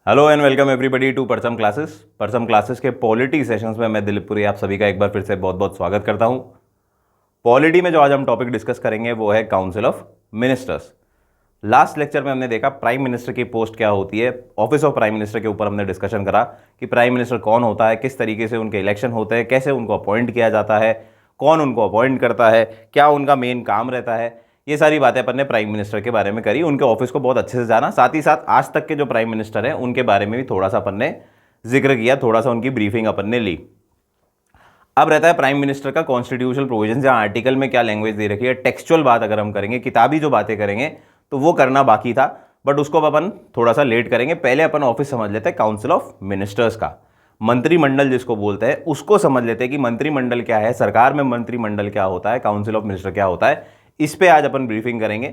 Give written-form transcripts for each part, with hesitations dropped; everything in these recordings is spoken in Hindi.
Hello and welcome everybody to Parcham classes के पॉलिटी सेशंस में मैं दिलीप पुरी आप सभी का एक बार फिर से बहुत बहुत स्वागत करता हूं। पॉलिटी में जो आज हम टॉपिक डिस्कस करेंगे वो है council of ministers. Last lecture में हमने देखा प्राइम मिनिस्टर की पोस्ट क्या होती है, ऑफिस ऑफ प्राइम मिनिस्टर के ऊपर हमने डिस्कशन करा कि प्राइम मिनिस्टर कौन होता है, किस तरीके से उनके इलेक्शन होते हैं, कैसे उनको अपॉइंट किया जाता है, कौन उनको अपॉइंट करता है, क्या उनका मेन काम रहता है। ये सारी बातें अपन ने प्राइम मिनिस्टर के बारे में करी, उनके ऑफिस को बहुत अच्छे से जाना, साथ ही साथ आज तक के जो प्राइम मिनिस्टर हैं उनके बारे में भी थोड़ा सा अपन ने जिक्र किया, थोड़ा सा उनकी ब्रीफिंग अपन ने ली। अब रहता है प्राइम मिनिस्टर का कॉन्स्टिट्यूशनल प्रोविजन, या आर्टिकल में क्या लैंग्वेज दे रखी है। टेक्सचुअल बात अगर हम करेंगे, किताबी जो बातें करेंगे तो वो करना बाकी था, बट उसको अपन थोड़ा सा लेट करेंगे। पहले अपन ऑफिस समझ लेते हैं काउंसिल ऑफ मिनिस्टर्स का, मंत्रिमंडल जिसको बोलते हैं उसको समझ लेते हैं कि मंत्रिमंडल क्या है, सरकार में मंत्रिमंडल क्या होता है, काउंसिल ऑफ मिनिस्टर क्या होता है। इस पे आज अपन ब्रीफिंग करेंगे।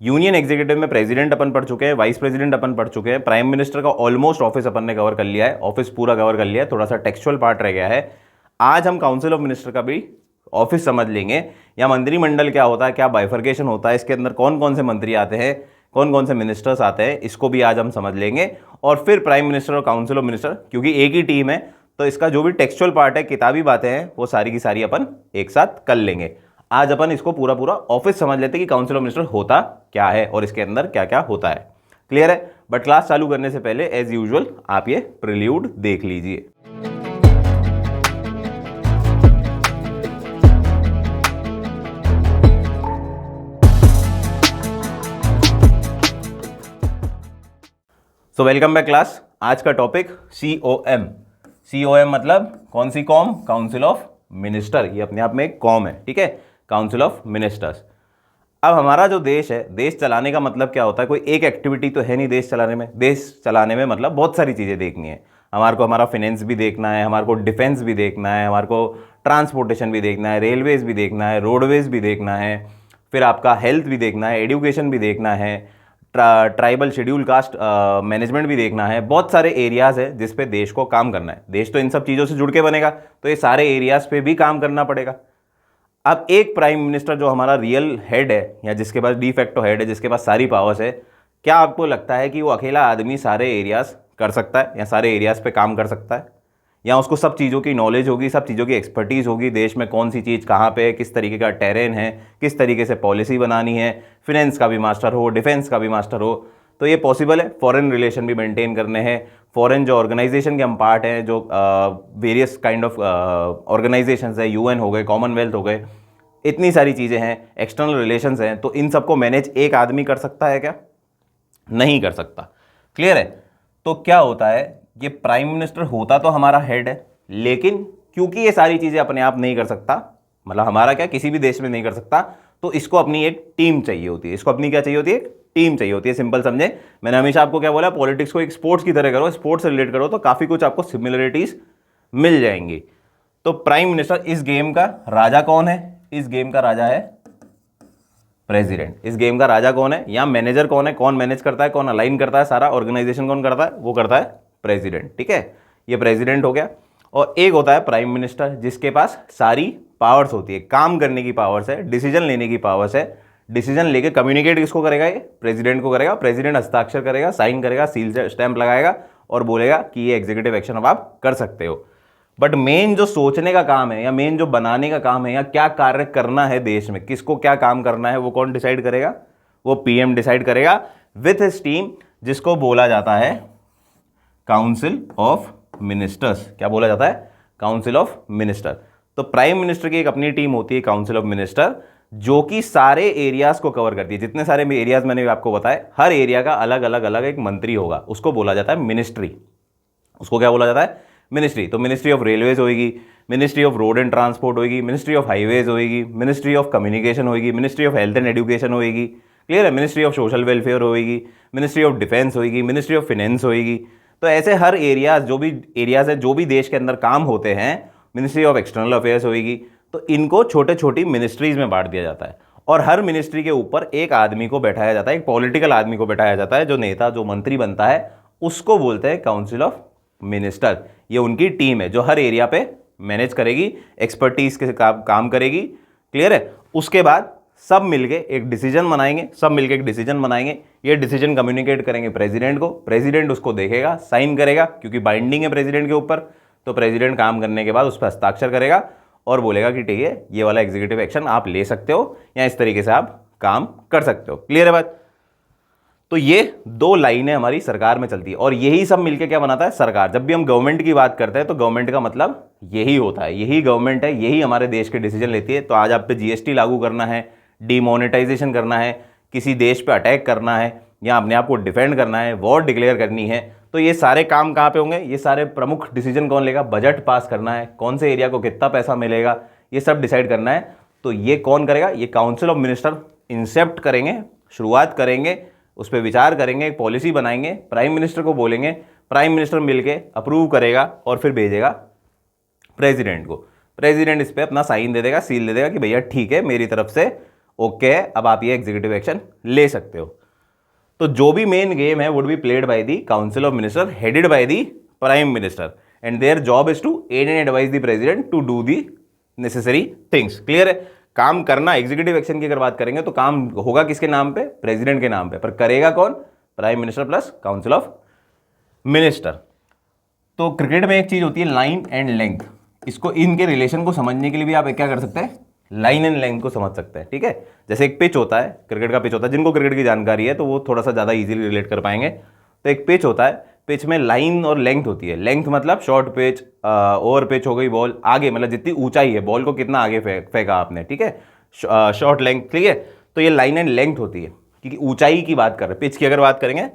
यूनियन एग्जीक्यूटिव में प्रेसिडेंट अपन पढ़ चुके हैं, वाइस प्रेसिडेंट अपन पढ़ चुके हैं, प्राइम मिनिस्टर का ऑलमोस्ट ऑफिस अपन ने कवर कर लिया है, ऑफिस पूरा कवर कर लिया है, थोड़ा सा टेक्सचुअल पार्ट रह गया है। आज हम काउंसिल ऑफ मिनिस्टर का भी ऑफिस समझ लेंगे, या मंत्रिमंडल क्या होता है, क्या बाइफर्केशन होता है, इसके अंदर कौन कौन से मंत्री आते हैं, कौन कौन से मिनिस्टर्स आते हैं, इसको भी आज हम समझ लेंगे। और फिर प्राइम मिनिस्टर और काउंसिल ऑफ मिनिस्टर, क्योंकि एक ही टीम है तो इसका जो भी टेक्सचुअल पार्ट है, किताबी बातें हैं, वो सारी की सारी अपन एक साथ कर लेंगे। आज अपन इसको पूरा पूरा ऑफिस समझ लेते हैं कि काउंसिल ऑफ मिनिस्टर होता क्या है और इसके अंदर क्या क्या होता है। क्लियर है? बट क्लास चालू करने से पहले एज यूजुअल आप ये प्रील्यूड देख लीजिए। So welcome back class. आज का टॉपिक COM। COM मतलब कौन सी कॉम? Council of minister. ये अपने आप में एक कॉम है, ठीक है, काउंसिल ऑफ मिनिस्टर्स। अब हमारा जो देश है, देश चलाने का मतलब क्या होता है? कोई एक एक्टिविटी तो है नहीं देश चलाने में। देश चलाने में मतलब बहुत सारी चीज़ें देखनी है हमारे को। हमारा फाइनेंस भी देखना है, हमारे को डिफेंस भी देखना है, हमारे को ट्रांसपोर्टेशन भी देखना है, रेलवेज भी देखना है, रोडवेज भी देखना है, फिर आपका हेल्थ भी देखना है, एजुकेशन भी देखना है, ट्राइबल शेड्यूल कास्ट मैनेजमेंट भी देखना है। बहुत सारे एरियाज़ है जिस पे देश को काम करना है। देश तो इन सब चीज़ों से जुड़ के बनेगा, तो ये सारे एरियाज़ पे भी काम करना पड़ेगा। अब एक प्राइम मिनिस्टर जो हमारा रियल हेड है, या जिसके पास डी फैक्टो हेड है, जिसके पास सारी पावर्स है, क्या आपको लगता है कि वो अकेला आदमी सारे एरियाज़ कर सकता है, या सारे एरियाज़ पे काम कर सकता है, या उसको सब चीज़ों की नॉलेज होगी, सब चीज़ों की एक्सपर्टीज़ होगी, देश में कौन सी चीज़ कहाँ पे है, किस तरीके का टेरेन है, किस तरीके से पॉलिसी बनानी है, फिनेंस का भी मास्टर हो, डिफेंस का भी मास्टर हो, तो ये पॉसिबल है। फॉरेन रिलेशन भी मेंटेन करने हैं, फॉरेन जो ऑर्गेनाइजेशन के हम पार्ट हैं, जो वेरियस काइंड ऑफ ऑर्गेनाइजेशंस है, UN हो गए, कॉमनवेल्थ हो गए, इतनी सारी चीज़ें हैं, एक्सटर्नल रिलेशंस हैं, तो इन सबको मैनेज एक आदमी कर सकता है क्या? नहीं कर सकता। क्लियर है? तो क्या होता है, ये प्राइम मिनिस्टर होता तो हमारा हेड है, लेकिन क्योंकि ये सारी चीज़ें अपने आप नहीं कर सकता, मतलब हमारा क्या किसी भी देश में नहीं कर सकता, तो इसको अपनी एक टीम चाहिए होती है। इसको अपनी क्या चाहिए होती है? एक टीम चाहिए होती है। सिंपल समझे, मैंने हमेशा आपको क्या बोला, पॉलिटिक्स को एक स्पोर्ट्स की तरह करो, स्पोर्ट्स से रिलेट करो तो काफ़ी कुछ आपको सिमिलरिटीज मिल जाएंगी। तो प्राइम मिनिस्टर, इस गेम का राजा कौन है? इस गेम का राजा है प्रेसिडेंट। इस गेम का राजा कौन है, या मैनेजर कौन है, कौन मैनेज करता है, कौन अलाइन करता है, सारा ऑर्गेनाइजेशन कौन करता है? वो करता है प्रेसिडेंट। ठीक है, ये प्रेसिडेंट हो गया। और एक होता है प्राइम मिनिस्टर, जिसके पास सारी पावर्स होती है, काम करने की पावर्स है, डिसीजन लेने की पावर्स है। डिसीजन लेके कम्युनिकेट किसको करेगा? ये प्रेसिडेंट को करेगा। प्रेसिडेंट हस्ताक्षर करेगा, साइन करेगा, सील स्टैंप लगाएगा और बोलेगा कि ये एग्जीक्यूटिव एक्शन अब आप कर सकते हो। बट मेन जो सोचने का काम है, या मेन जो बनाने का काम है, या क्या कार्य करना है देश में, किसको क्या काम करना है, वो कौन डिसाइड करेगा? वो PM डिसाइड करेगा विथ हिज टीम, जिसको बोला जाता है काउंसिल ऑफ मिनिस्टर्स। क्या बोला जाता है? Council of minister. तो प्राइम मिनिस्टर की एक अपनी टीम होती है काउंसिल ऑफ मिनिस्टर, जो कि सारे एरियाज को कवर करती है। जितने सारे एरियाज मैंने आपको बताए, हर एरिया का अलग अलग अलग एक मंत्री होगा, उसको बोला जाता है मिनिस्ट्री। उसको क्या बोला जाता है? मिनिस्ट्री। तो मिनिस्ट्री ऑफ रेलवेज होगी, ministry of road and transport होगी, मिनिस्ट्री ऑफ हाईवेज होगी, मिनिस्ट्री ऑफ कम्युनिकेशन होगी, ministry of health and education होगी, क्लियर है, मिनिस्ट्री ऑफ सोशल वेलफेयर होगी, मिनिस्ट्री ऑफ डिफेंस होगी, मिनिस्ट्री ऑफ फाइनेंस होगी। तो ऐसे हर एरियाज, जो भी एरियाज है, जो भी देश के अंदर काम होते हैं, मिनिस्ट्री ऑफ एक्सटर्नल अफेयर्स होगी। तो इनको छोटे छोटी मिनिस्ट्रीज में बांट दिया जाता है, और हर मिनिस्ट्री के ऊपर एक आदमी को बैठाया जाता है, एक पॉलिटिकल आदमी को बैठाया जाता है, जो नेता, जो मंत्री बनता है, उसको बोलते हैं काउंसिल ऑफ मिनिस्टर। ये उनकी टीम है जो हर एरिया पे मैनेज करेगी, एक्सपर्टीज के काम करेगी। क्लियर है? उसके बाद सब मिलके एक डिसीजन बनाएंगे, सब मिलके एक डिसीजन बनाएंगे, ये डिसीजन कम्युनिकेट करेंगे प्रेसिडेंट को, प्रेसिडेंट उसको देखेगा, साइन करेगा, क्योंकि बाइंडिंग है प्रेसिडेंट के ऊपर, तो प्रेसिडेंट काम करने के बाद उस पर हस्ताक्षर करेगा और बोलेगा कि ठीक है ये वाला एग्जीक्यूटिव एक्शन आप ले सकते हो या इस तरीके से आप काम कर सकते हो। क्लियर है बात? तो ये दो लाइनें हमारी सरकार में चलती है और यही सब मिलके क्या बनाता है सरकार। जब भी हम गवर्नमेंट की बात करते हैं तो गवर्नमेंट का मतलब यही होता है, यही गवर्नमेंट है, यही हमारे देश के डिसीजन लेती है। तो आज आप पे जीएसटी लागू करना है, डिमोनेटाइजेशन करना है, किसी देश पे अटैक करना है या अपने आप को डिफेंड करना है, वॉर डिक्लेयर करनी है, तो ये सारे काम कहाँ पे होंगे? ये सारे प्रमुख डिसीजन कौन लेगा? बजट पास करना है, कौन से एरिया को कितना पैसा मिलेगा, ये सब डिसाइड करना है। तो ये कौन करेगा? ये काउंसिल ऑफ मिनिस्टर इंसेप्ट करेंगे, शुरुआत करेंगे, उस पर विचार करेंगे, एक पॉलिसी बनाएंगे, प्राइम मिनिस्टर को बोलेंगे, प्राइम मिनिस्टर मिलके अप्रूव करेगा और फिर भेजेगा प्रेसिडेंट को। प्रेसिडेंट इस पर अपना साइन दे देगा, सील दे देगा कि भैया ठीक है मेरी तरफ से ओके है, अब आप ये एग्जीक्यूटिव एक्शन ले सकते हो। तो जो भी मेन गेम है would be played by the council of minister headed by the prime minister and their job is to aid and advise the president to do the necessary things. Clear है? काम करना, एग्जीक्यूटिव एक्शन की अगर बात करेंगे तो काम होगा किसके नाम पे? प्रेसिडेंट के नाम पे, पर करेगा कौन? Prime minister plus council of minister. तो क्रिकेट में एक चीज होती है लाइन एंड लेंथ, इसको इनके रिलेशन को समझने के लिए भी आप क्या कर सकते हैं? लाइन एंड लेंथ को समझ सकते हैं। ठीक है, जैसे एक पिच होता है, क्रिकेट का पिच होता है, जिनको क्रिकेट की जानकारी है तो वो थोड़ा सा ज़्यादा इजीली रिलेट कर पाएंगे। तो एक पिच होता है, पिच में लाइन और लेंथ होती है। लेंथ मतलब शॉर्ट पिच, ओवर पिच हो गई, बॉल आगे मतलब जितनी ऊंचाई है बॉल को कितना आगे फेंका आपने, ठीक है, शॉर्ट लेंथ। ठीक है, तो ये लाइन एंड लेंथ होती है क्योंकि ऊंचाई की बात कर रहे हैं। पिच की अगर बात करेंगे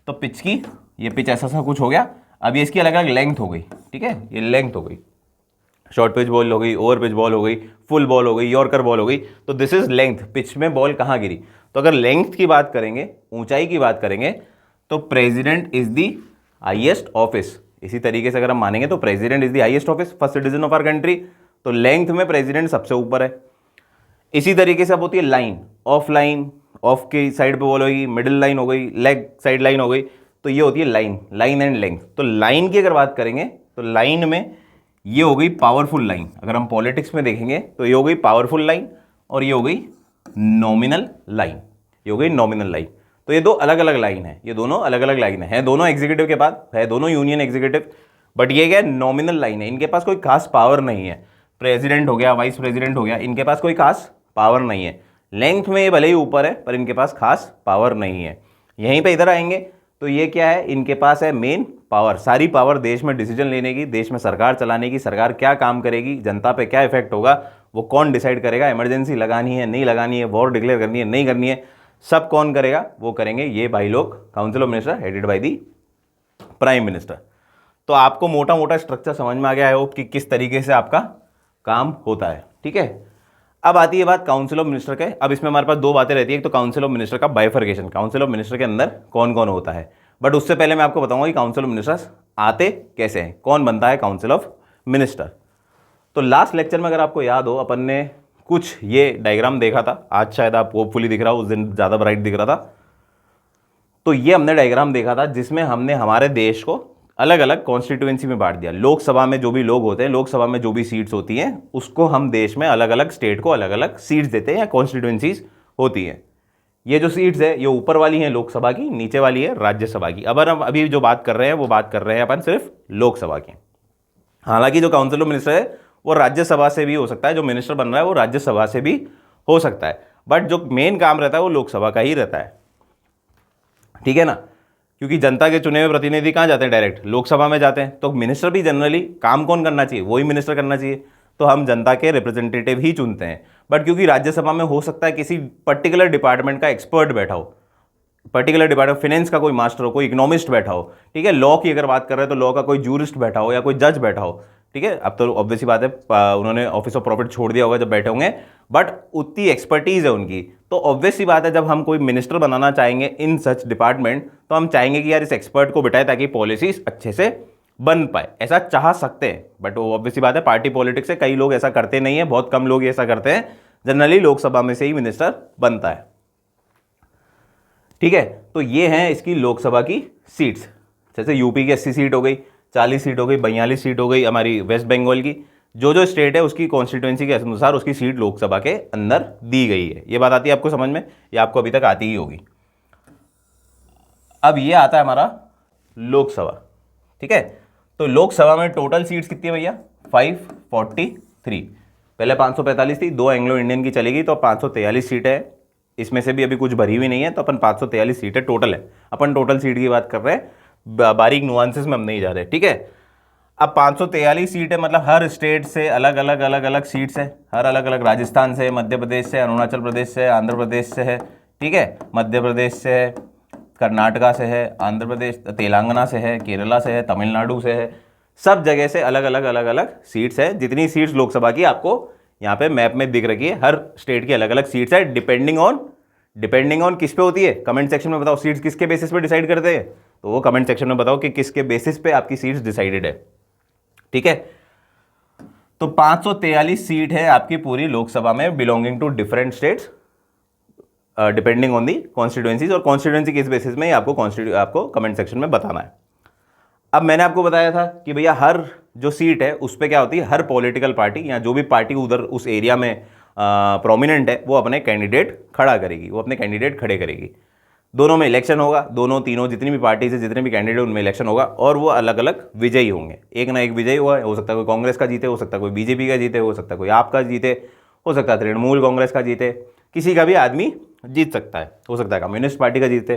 तो पिच की, ये पिच ऐसा सा कुछ हो गया, अब ये इसकी अलग अलग लेंथ हो गई। ठीक है, ये लेंथ हो गई, शॉर्ट पिच बॉल हो गई, ओवर पिच बॉल हो गई, फुल बॉल हो गई, यॉर्कर बॉल हो गई। तो दिस इज लेंथ, पिच में बॉल कहाँ गिरी। तो अगर लेंथ की बात करेंगे, ऊंचाई की बात करेंगे, तो president is the highest office. इसी तरीके से अगर हम मानेंगे तो president is the highest office, first citizen of our country. तो लेंथ में प्रेसिडेंट सबसे ऊपर है। इसी तरीके से अब होती है लाइन, ऑफ लाइन, ऑफ की साइड पे बॉल होगी, मिडिल लाइन हो गई, लेग साइड लाइन हो गई। तो ये होती है लाइन, लाइन एंड लेंथ। तो लाइन की अगर बात करेंगे तो लाइन में ये हो गई पावरफुल लाइन। अगर हम पॉलिटिक्स में देखेंगे तो ये हो गई पावरफुल लाइन और ये हो गई नॉमिनल लाइन, ये हो गई नॉमिनल लाइन। तो ये दो अलग अलग लाइन है, ये दोनों अलग अलग लाइन है दोनों एग्जीक्यूटिव के पास, है दोनों यूनियन एग्जीक्यूटिव, बट ये क्या नॉमिनल लाइन है, इनके पास कोई खास पावर नहीं है। प्रेसिडेंट हो गया, वाइस प्रेसिडेंट हो गया, इनके पास कोई खास पावर नहीं है। लेंथ में ये भले ही ऊपर है पर इनके पास खास पावर नहीं है। यहीं पे इधर आएंगे तो ये क्या है, इनके पास है मेन पावर, सारी पावर देश में डिसीजन लेने की, देश में सरकार चलाने की, सरकार क्या काम करेगी, जनता पे क्या इफेक्ट होगा वो कौन डिसाइड करेगा, इमरजेंसी लगानी है नहीं लगानी है, वॉर डिक्लेयर करनी है नहीं करनी है, सब कौन करेगा, वो करेंगे ये भाई लोग, council of minister headed by the prime minister. तो आपको मोटा मोटा स्ट्रक्चर समझ में आ गया है कि किस तरीके से आपका काम होता है। ठीक है, अब आती है बात काउंसिल ऑफ मिनिस्टर के। अब इसमें हमारे पास दो बातें रहती है, एक तो काउंसिल ऑफ मिनिस्टर का बाइफर्केशन, काउंसिल ऑफ मिनिस्टर के अंदर कौन कौन होता है। बट उससे पहले मैं आपको बताऊंगा कि काउंसिल ऑफ मिनिस्टर्स आते कैसे हैं, कौन बनता है काउंसिल ऑफ मिनिस्टर। तो लास्ट लेक्चर में अगर आपको याद हो अपन ने कुछ ये डायग्राम देखा था, आज शायद आप होपफुली दिख रहा हो, उस दिन ज़्यादा ब्राइट दिख रहा था। तो ये हमने डायग्राम देखा था जिसमें हमने हमारे देश को अलग अलग कॉन्स्टिट्यूएंसी में बांट दिया। लोकसभा में जो भी लोग होते हैं, लोकसभा में जो भी सीट्स होती हैं, उसको हम देश में अलग अलग स्टेट को अलग अलग सीट्स देते हैं या कॉन्स्टिट्यूएंसीज होती हैं। ये जो सीट्स है ये ऊपर वाली है लोकसभा की, नीचे वाली है राज्यसभा की। अब हम अभी जो बात कर रहे हैं वो बात कर रहे हैं अपन सिर्फ लोकसभा की। हालांकि जो काउंसिल ऑफ मिनिस्टर है वो राज्यसभा से भी हो सकता है, जो मिनिस्टर बन रहा है वो राज्यसभा से भी हो सकता है, बट जो मेन काम रहता है वो लोकसभा का ही रहता है। ठीक है ना, क्योंकि जनता के चुने हुए प्रतिनिधि कहाँ जाते हैं, डायरेक्ट लोकसभा में जाते हैं। तो मिनिस्टर भी जनरली काम कौन करना चाहिए, वही मिनिस्टर करना चाहिए। तो हम जनता के रिप्रेजेंटेटिव ही चुनते हैं। बट क्योंकि राज्यसभा में हो सकता है किसी पर्टिकुलर डिपार्टमेंट का एक्सपर्ट बैठा हो, पर्टिकुलर डिपार्टमेंट, फाइनेंस का कोई मास्टर हो, कोई इकोनॉमिस्ट बैठा हो, ठीक है, लॉ की अगर बात कर रहे हैं तो लॉ का कोई जूरिस्ट बैठा हो या कोई जज बैठा हो। ठीक है, अब तो ऑब्वियस बात है उन्होंने ऑफिस ऑफ प्रॉफिट छोड़ दिया होगा जब बैठे होंगे, बट उतनी एक्सपर्टीज है उनकी। तो ऑब्वियस सी बात है जब हम कोई मिनिस्टर बनाना चाहेंगे इन सच डिपार्टमेंट तो हम चाहेंगे कि यार इस एक्सपर्ट को बिठाए ताकि पॉलिसीज अच्छे से बन पाए। ऐसा चाह सकते हैं, बट वो ऑब्वियस सी बात है पार्टी पॉलिटिक्स से कई लोग ऐसा करते नहीं है, बहुत कम लोग ऐसा करते हैं। जनरली लोकसभा में से ही मिनिस्टर बनता है। ठीक है, तो ये हैं इसकी लोकसभा की सीट्स। जैसे यूपी की 80 सीट हो गई, 40 सीट हो गई, 42 सीट हो गई हमारी वेस्ट बंगाल की, जो जो स्टेट है उसकी कॉन्स्टिट्यूएंसी के अनुसार उसकी सीट लोकसभा के अंदर दी गई है। ये बात आती है आपको समझ में, या आपको अभी तक आती ही होगी। अब ये आता है हमारा लोकसभा, ठीक है। तो लोकसभा में टोटल सीट्स कितनी है भैया? 543। पहले 545 थी, 2 एंग्लो इंडियन की चलेगी तो 543 सीटें हैं। इसमें से भी अभी कुछ भरी हुई नहीं है, तो अपन 543 सीटें टोटल है। अपन टोटल सीट की बात कर रहे हैं, बारीक नुआंसेस में हम नहीं जा रहे, ठीक है। अब 543 सीटें मतलब हर स्टेट से अलग अलग सीट्स है, हर अलग अलग, राजस्थान से, मध्य प्रदेश से, अरुणाचल प्रदेश से, आंध्र प्रदेश से है, ठीक है, मध्य प्रदेश से है, कर्नाटका से है, आंध्र प्रदेश, तेलंगाना से है, केरला से है, तमिलनाडु से है, सब जगह से अलग अलग सीट्स है। जितनी सीट्स लोकसभा की आपको यहाँ पे मैप में दिख रखी है, हर स्टेट की अलग अलग सीट्स है। डिपेंडिंग ऑन किस पे होती है, कमेंट सेक्शन में बताओ सीट्स किसके बेसिस पे डिसाइड करते हैं, तो वो कमेंट सेक्शन में बताओ कि किसके बेसिस पे आपकी सीट्स डिसाइडेड है, ठीक है। तो 543 सीट है आपकी पूरी लोकसभा में, belonging to different states, depending on the constituencies, और कॉन्स्टिट्यूएंसी किस बेसिस में आपको कमेंट सेक्शन में बताना है। अब मैंने आपको बताया था कि भैया हर जो सीट है उस पर क्या होती है, हर पॉलिटिकल पार्टी या जो भी पार्टी उधर उस एरिया में प्रोमिनेंट है वो अपने कैंडिडेट खड़ा करेगी, वो अपने कैंडिडेट खड़े करेगी। दोनों में इलेक्शन होगा, दोनों तीनों जितनी भी पार्टी से जितने भी कैंडिडेट उनमें इलेक्शन होगा, और वो अलग अलग विजयी होंगे, एक ना एक विजयी हुआ, हो सकता है कोई कांग्रेस का जीते, हो सकता है कोई बीजेपी का जीते, हो सकता है कोई आपका जीते, हो सकता है तृणमूल कांग्रेस का जीते, किसी का भी आदमी जीत सकता है, हो सकता है कम्युनिस्ट पार्टी का जीते।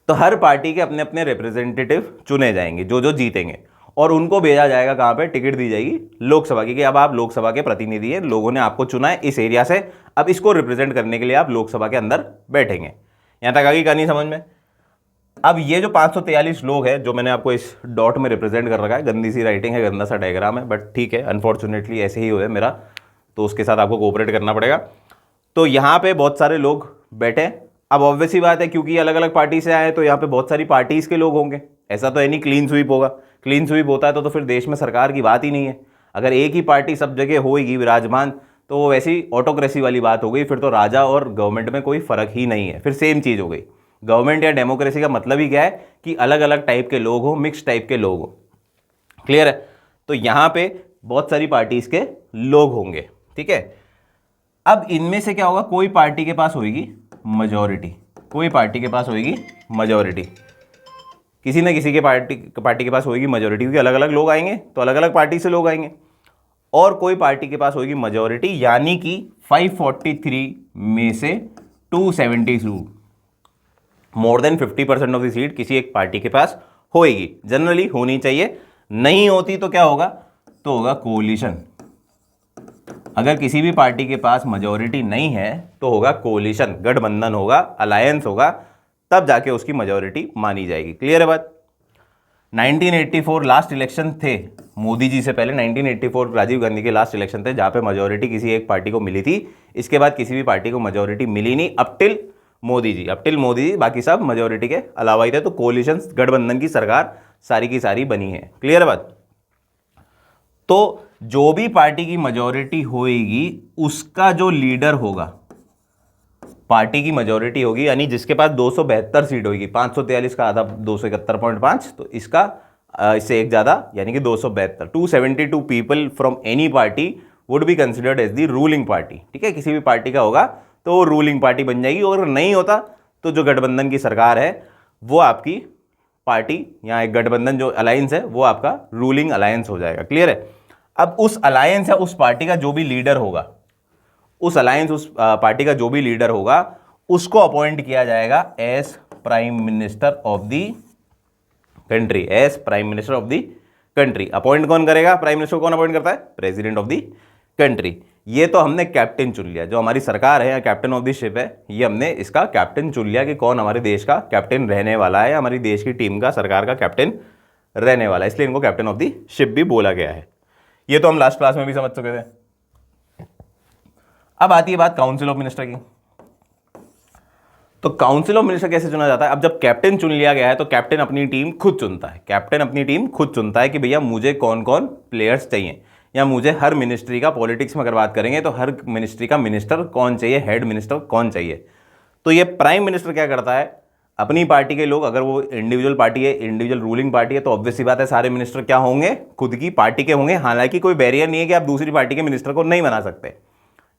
तो हर पार्टी के अपने अपने रिप्रेजेंटेटिव चुने जाएंगे जो जो जीतेंगे, और उनको भेजा जाएगा कहाँ पे, टिकट दी जाएगी लोकसभा की, कि अब आप लोकसभा के प्रतिनिधि हैं, लोगों ने आपको चुना है इस एरिया से, अब इसको रिप्रेजेंट करने के लिए आप लोकसभा के अंदर बैठेंगे। यहां तक आगे कहानी समझ में। अब ये जो 543 लोग हैं, जो मैंने आपको इस डॉट में रिप्रेजेंट कर रखा है, गंदी सी राइटिंग है, गंदा सा डायग्राम है, बट ठीक है, अनफॉर्चुनेटली ऐसे ही हो है मेरा, तो उसके साथ आपको कोऑपरेट करना पड़ेगा। तो यहाँ पे बहुत सारे लोग बैठे। अब ऑब्वियस ही बात है, क्योंकि अलग अलग पार्टी से आए तो यहाँ पे बहुत सारी पार्टीज के लोग होंगे, ऐसा तो है नहीं क्लीन स्वीप होगा। क्लीन स्वीप होता है तो फिर देश में सरकार की बात ही नहीं है। अगर एक ही पार्टी सब जगह होगी विराजमान, तो वो वैसी ऑटोक्रेसी वाली बात हो गई, फिर तो राजा और गवर्नमेंट में कोई फर्क ही नहीं है, फिर सेम चीज़ हो गई। गवर्नमेंट या डेमोक्रेसी का मतलब ही क्या है कि अलग अलग टाइप के लोग हो, मिक्स टाइप के लोग हो, क्लियर है। तो यहाँ पे बहुत सारी पार्टीज के लोग होंगे, ठीक है। अब इनमें से क्या होगा, कोई पार्टी के पास होगी मेजॉरिटी, कोई पार्टी के पास होगी मेजॉरिटी, किसी न किसी के पार्टी के पास होगी मेजॉरिटी, क्योंकि अलग अलग लोग आएंगे तो अलग अलग पार्टी से लोग आएंगे, और कोई पार्टी के पास होगी मेजॉरिटी, यानी कि 543 में से 272, more than 50% of the seat किसी एक पार्टी के पास होएगी, जनरली होनी चाहिए। नहीं होती तो क्या होगा, तो होगा कोलिशन। अगर किसी भी पार्टी के पास मेजॉरिटी नहीं है तो होगा कोलिशन, गठबंधन होगा, अलायंस होगा, तब जाके उसकी मेजॉरिटी मानी जाएगी। क्लियर है बात। 1984 लास्ट इलेक्शन थे मोदी जी से पहले, 1984 राजीव गांधी के लास्ट इलेक्शन थे, जहां पे मेजॉरिटी किसी एक पार्टी को मिली थी। इसके बाद किसी भी पार्टी को मेजॉरिटी मिली नहीं, अप टिल मोदी जी, बाकी सब मेजॉरिटी के अलावा ही थे। तो कोलिशन, गठबंधन की सरकार सारी की सारी बनी है। क्लियर है बात। तो जो भी पार्टी की मेजॉरिटी होएगी उसका जो लीडर होगा, पार्टी की मेजॉरिटी होगी, यानी जिसके पास 272 सीट होगी, 543 का आधा 271.5, तो इसका इससे एक ज़्यादा यानी कि 272, 272 people from any party would be considered as the ruling party, ठीक है। किसी भी पार्टी का होगा तो वो रूलिंग पार्टी बन जाएगी, और अगर नहीं होता तो जो गठबंधन की सरकार है वो आपकी पार्टी या एक गठबंधन जो अलायंस है वो आपका रूलिंग अलायंस हो जाएगा। क्लियर है। अब उस अलायंस या उस पार्टी का जो भी लीडर होगा, उस अलायंस उस पार्टी का जो भी लीडर होगा उसको अपॉइंट किया जाएगा as prime minister of the country, as prime minister of the country. Appoint कौन करेगा, प्राइम मिनिस्टर कौन अपॉइंट करता है, प्रेसिडेंट ऑफ द कंट्री। ये तो हमने कैप्टन चुन लिया, जो हमारी सरकार है या कैप्टन ऑफ द शिप है, ये हमने इसका कैप्टन चुन लिया कि कौन हमारे देश का कैप्टन रहने वाला है, हमारी देश की टीम का, सरकार का कैप्टन रहने वाला है, इसलिए इनको कैप्टन ऑफ द शिप भी बोला गया है। ये तो हम लास्ट क्लास में भी समझ चुके थे। अब आती है बात काउंसिल ऑफ मिनिस्टर की। तो काउंसिल ऑफ मिनिस्टर कैसे चुना जाता है। अब जब कैप्टन चुन लिया गया है तो कैप्टन अपनी टीम खुद चुनता है, कैप्टन अपनी टीम खुद चुनता है कि भैया मुझे कौन कौन प्लेयर्स चाहिए, या मुझे हर मिनिस्ट्री का, पॉलिटिक्स में अगर बात करेंगे तो हर मिनिस्ट्री का मिनिस्टर कौन चाहिए, हेड मिनिस्टर कौन चाहिए। तो ये प्राइम मिनिस्टर क्या करता है, अपनी पार्टी के लोग, अगर वो इंडिविजुअल पार्टी है, इंडिविजुअल रूलिंग पार्टी है, तो ऑब्वियस सी बात है सारे मिनिस्टर क्या होंगे, खुद की पार्टी के होंगे। हालांकि कोई बैरियर नहीं है कि आप दूसरी पार्टी के मिनिस्टर को नहीं बना सकते,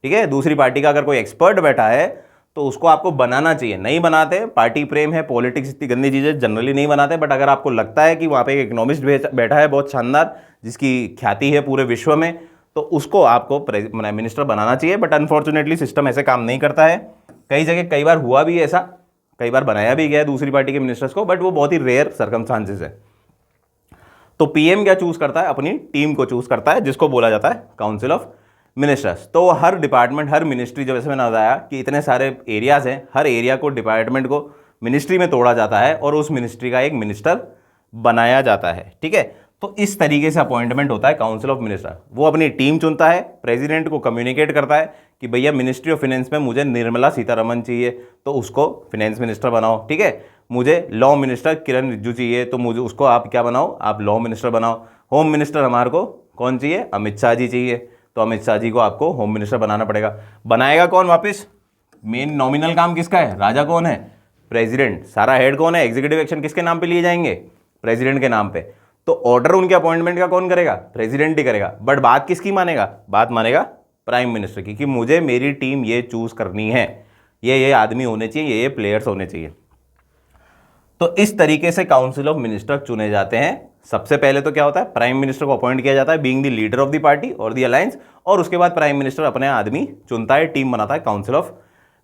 ठीक है। दूसरी पार्टी का अगर कोई एक्सपर्ट बैठा है तो उसको आपको बनाना चाहिए। नहीं बनाते, पार्टी प्रेम है, पॉलिटिक्स इतनी गंदी चीज़ें जनरली नहीं बनाते, बट अगर आपको लगता है कि वहाँ पे एक इकोनॉमिस्ट बैठा है बहुत शानदार, जिसकी ख्याति है पूरे विश्व में, तो उसको आपको मिनिस्टर बनाना चाहिए। बट अनफॉर्चुनेटली सिस्टम ऐसे काम नहीं करता है। कई जगह कई बार हुआ भी ऐसा, कई बार बनाया भी गया है दूसरी पार्टी के मिनिस्टर्स को, बट वो बहुत ही रेयर सर्कमस्टांसेस है। तो पीएम क्या चूज करता है, अपनी टीम को चूज करता है, जिसको बोला जाता है काउंसिल ऑफ मिनिस्टर्स। तो हर डिपार्टमेंट, हर मिनिस्ट्री, जब जैसे मैंने बताया कि इतने सारे एरियाज हैं, हर एरिया को, डिपार्टमेंट को मिनिस्ट्री में तोड़ा जाता है और उस मिनिस्ट्री का एक मिनिस्टर बनाया जाता है, ठीक है। तो इस तरीके से अपॉइंटमेंट होता है काउंसिल ऑफ मिनिस्टर। वो अपनी टीम चुनता है, प्रेसिडेंट को कम्युनिकेट करता है कि भैया मिनिस्ट्री ऑफ फाइनेंस में मुझे निर्मला सीतारमण चाहिए, तो उसको फाइनेंस मिनिस्टर बनाओ, ठीक है। मुझे लॉ मिनिस्टर किरण रिजिजू चाहिए, तो मुझे उसको आप क्या बनाओ, आप लॉ मिनिस्टर बनाओ। होम मिनिस्टर हमारे को कौन चाहिए, अमित शाह जी चाहिए, तो अमित शाह जी को आपको होम मिनिस्टर बनाना पड़ेगा। बनाएगा कौन वापस, मेन नॉमिनल काम किसका है, राजा कौन है, प्रेसिडेंट। सारा हेड कौन है, एग्जीक्यूटिव एक्शन किसके नाम पे लिए जाएंगे, प्रेसिडेंट के नाम पे। तो ऑर्डर उनके अपॉइंटमेंट का कौन करेगा, प्रेसिडेंट ही करेगा। बट बात किसकी मानेगा, बात मानेगा प्राइम मिनिस्टर की, कि मुझे मेरी टीम ये चूज करनी है, ये आदमी होने चाहिए, ये प्लेयर्स होने चाहिए। तो इस तरीके से काउंसिल ऑफ मिनिस्टर चुने जाते हैं। सबसे पहले तो क्या होता है, प्राइम मिनिस्टर को अपॉइंट किया जाता है being the leader of the party और द अलायंस, और उसके बाद प्राइम मिनिस्टर अपने आदमी चुनता है, टीम बनाता है काउंसिल ऑफ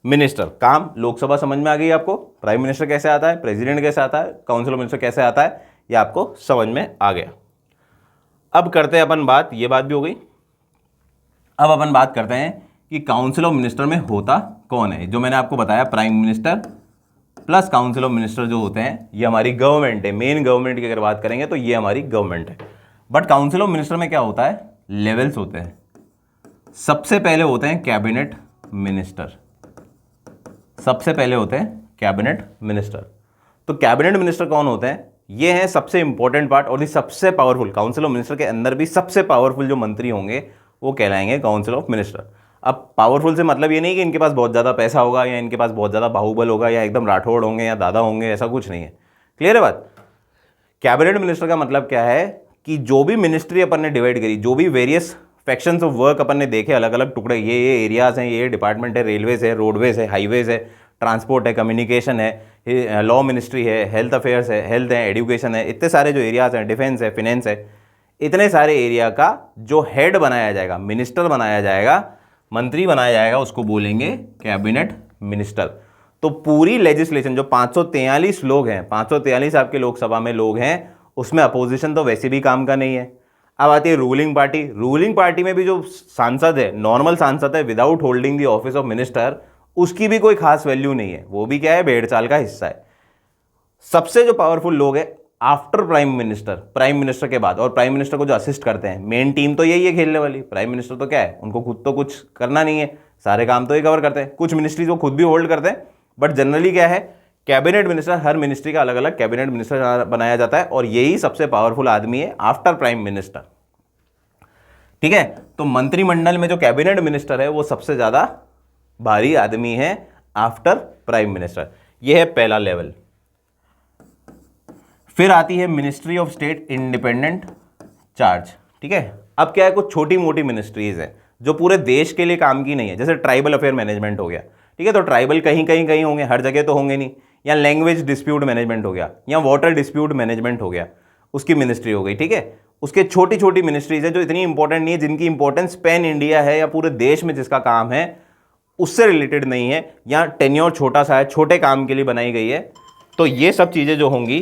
मिनिस्टर। काम लोकसभा समझ में आ गई आपको, प्राइम मिनिस्टर कैसे आता है, प्रेसिडेंट कैसे आता है, काउंसिल ऑफ मिनिस्टर कैसे आता है, ये आपको समझ में आ गया। अब करते हैं अपन बात, ये बात भी हो गई। अब अपन बात करते हैं कि काउंसिल ऑफ मिनिस्टर में होता कौन है। जो मैंने आपको बताया, prime minister plus council of minister जो होते हैं, ये हमारी गवर्नमेंट है। मेन गवर्नमेंट की अगर बात करेंगे तो ये हमारी गवर्नमेंट है। बट काउंसिल ऑफ मिनिस्टर में क्या होता है, लेवल्स होते हैं। सबसे पहले होते हैं कैबिनेट मिनिस्टर, सबसे पहले होते हैं कैबिनेट मिनिस्टर। तो कैबिनेट मिनिस्टर कौन होते हैं, ये है सबसे इंपॉर्टेंट पार्ट और सबसे पावरफुल। काउंसिल ऑफ मिनिस्टर के अंदर भी सबसे पावरफुल जो मंत्री होंगे वो कहलाएंगे काउंसिल ऑफ मिनिस्टर। अब पावरफुल से मतलब ये नहीं कि इनके पास बहुत ज़्यादा पैसा होगा या इनके पास बहुत ज़्यादा बाहुबल होगा या एकदम राठौड़ होंगे या दादा होंगे, ऐसा कुछ नहीं है। क्लियर है बात। कैबिनेट मिनिस्टर का मतलब क्या है कि जो भी मिनिस्ट्री अपन ने डिवाइड करी, जो भी वेरियस फैक्शंस ऑफ वर्क अपन ने देखे, अलग अलग टुकड़े, ये एरियाज हैं, ये डिपार्टमेंट है, रेलवेज है, रोडवेज है, हाईवेज है, ट्रांसपोर्ट है, कम्युनिकेशन है, लॉ मिनिस्ट्री है, हेल्थ अफेयर्स है, हेल्थ है, एजुकेशन है, इतने सारे जो एरियाज हैं, डिफेंस है, फिनेंस है, इतने सारे एरिया का जो हेड बनाया जाएगा, मिनिस्टर बनाया जाएगा, मंत्री बनाया जाएगा, उसको बोलेंगे कैबिनेट मिनिस्टर। तो पूरी लेजिस्लेशन जो 543 लोग हैं, 543 आपके लोकसभा में लोग हैं, उसमें अपोजिशन तो वैसे भी काम का नहीं है। अब आती है रूलिंग पार्टी। रूलिंग पार्टी में भी जो सांसद है, नॉर्मल सांसद है, without holding the office of minister, उसकी भी कोई खास वैल्यू नहीं है, वो भी क्या है, भेड़ चाल का हिस्सा है। सबसे जो पावरफुल लोग है after prime minister, prime minister के बाद, और प्राइम मिनिस्टर को जो असिस्ट करते हैं, मेन टीम तो यही है खेलने वाली। प्राइम मिनिस्टर तो क्या है, उनको खुद तो कुछ करना नहीं है, सारे काम तो ये कवर करते हैं। कुछ मिनिस्ट्रीज वो खुद भी होल्ड करते हैं, बट जनरली क्या है, कैबिनेट मिनिस्टर, हर मिनिस्ट्री का अलग अलग कैबिनेट मिनिस्टर बनाया जाता है, और यही सबसे पावरफुल आदमी है आफ्टर प्राइम मिनिस्टर। ठीक है। तो मंत्रिमंडल में जो कैबिनेट मिनिस्टर है वो सबसे ज्यादा भारी आदमी है आफ्टर प्राइम मिनिस्टर। यह है पहला लेवल। फिर आती है ministry of state independent charge. ठीक है। अब क्या है, कुछ छोटी मोटी मिनिस्ट्रीज है जो पूरे देश के लिए काम की नहीं है। जैसे ट्राइबल अफेयर मैनेजमेंट हो गया, ठीक है, तो ट्राइबल कहीं होंगे, हर जगह तो होंगे नहीं। या लैंग्वेज डिस्प्यूट मैनेजमेंट हो गया, या वाटर डिस्प्यूट मैनेजमेंट हो गया, उसकी मिनिस्ट्री हो गई। ठीक है। उसके छोटी छोटी मिनिस्ट्रीज है जो इतनी इंपॉर्टेंट नहीं है, जिनकी इंपॉर्टेंस पैन इंडिया है या पूरे देश में जिसका काम है उससे रिलेटेड नहीं है, या टेन्योर छोटा सा है, छोटे काम के लिए बनाई गई है। तो ये सब चीजें जो होंगी,